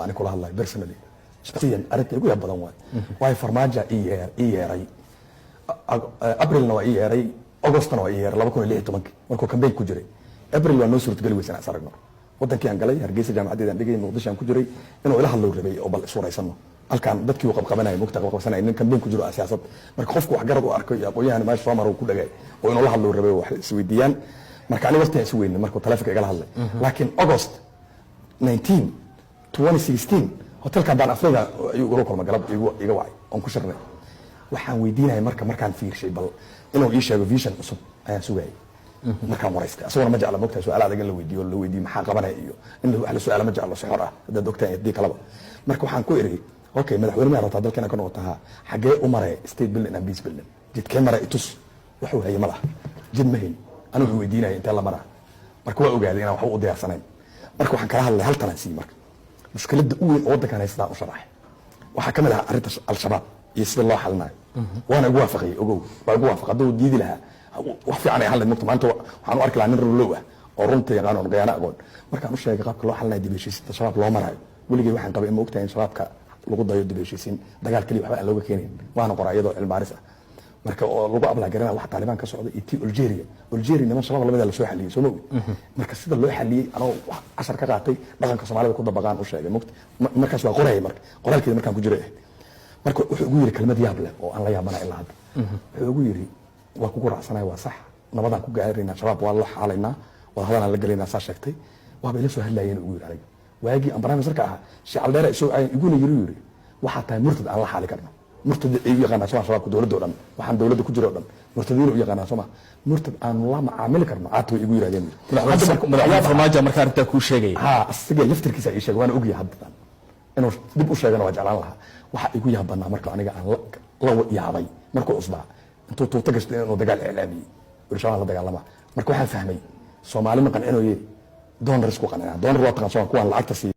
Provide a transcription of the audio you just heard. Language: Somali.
وأنا كل الله personally شخصيا أردت أقول بدن واي فرماجة إيري أبريل نوع إيري أغسطس نوع إيري لا بكون ليه تمك مركو كمبين كجري أبريل ونوصل تقلوا سنة صارنا ودك يعني قال لي هرجيس الجامعة دي دقيقة نقدش عن كجري إنه إله الله ربي أو بالصورة يسمى halkan dadkii uu qabqabanay mugtaga qabsanay in kambeyn ku jiro siyaasad marka qofku wax garad u arkay aqoonyahan ma soo maro ku dhagay oo inuu la hadlo rabay wax isweydiiyaan marka aniga waqti is weyn marka telefoonka igala hadlay laakiin August 19 2016 hotelka baan Afrika ayuu ugu kulmay galab iga wacay on ku shirnay waxaan weydiinay markaan fiirshay bal inuu ii sheego vision cusub ayaan sugayay markaan waraystay asagoo ma jecla mugtaga su'aalaha adag la weydiiyo maxaa qabanay iyo in wax la su'aalo ma jecla soxor ah dad ogtahay hadii kalaba marka waxaan ku iri اوكي مدحوينه ما رتا dalkana ka noqotaha xagee u maray state building and peace building jidkee maray itus wuxuu hayay malaha jid mahin anigu weydiinay inta la maraa marka waa ogaaday inaan wax u diyaarsanayn marka waxaan kala hadlay hal talansi marka mushkiladda u weyn oo waddankan haysta u sharaxay waxa kamid ah arinta al-shabaab iyo sida loo xalinayo waana ugu waafaqay ogow waa ugu waafaqay dad diidi laha wax fiican ay hadlay maanta waxaan u arki lahaa nin rulow ah oo runtii yaqaan oo qiyaana aqoon markaan u sheegay qaabka loo xalinayo dib u heshiisiinta shabaab loo marayo weligii waxaan qabay in ma ogtahay in shabaabka lagu dayo dib u heshiisiin dagaal kaliya waxba aan looga keenin waana qoraayado cilmaaris ah marka oo lagu abla garana wax Taliban ka socday iyo Algeria niman shabaab labada la soo xaliyay soo marka sida loo xaliyay anoo ashar ka qaatay dhaqanka Soomaalida ku dabaqaan u sheegay markaas waa qoraay marka qoraalkeeda markaan ku jiray marka wuxuu ugu yiri kelmad yaab leh oo aan la yaabana ilaa hadda wuxuu ugu yiri waa ku quraacsanay waa sax nabadan ku gaarayna shabaab waa la xaalaynaa waa hadana la galayna saa sheegtay waa bay la soo hadlayeen ugu yiri aniga waagi aan barnaamijka ah shacab dheer soo ay iguna yiri waxa tahay murtad aan la xali karno murtad ay yaqaan shabaabka dawladda oo dhan waxaan dawladda ku jiro oo dhan murtadiin u yaqaan Soomaa murtad aan la macaamil karno aad way igu yiraahdeen madaxweynaha farmaajo markaa arrinta ku sheegay asiga laftirkiisa ay sheegay waan ogyahay hadda inuu dib u sheegana waa jeclaan lahaa waxa igu yaabanaa marka aniga aan la yaabay markuu usbaa intuu tuuta gashtay inuu dagaal iclaamiyay warshaha la dagaalama marka waxaan fahmay Soomaali ma qancinayo doonars ku qanacaa doonar waa taqaan kuwan lacagta si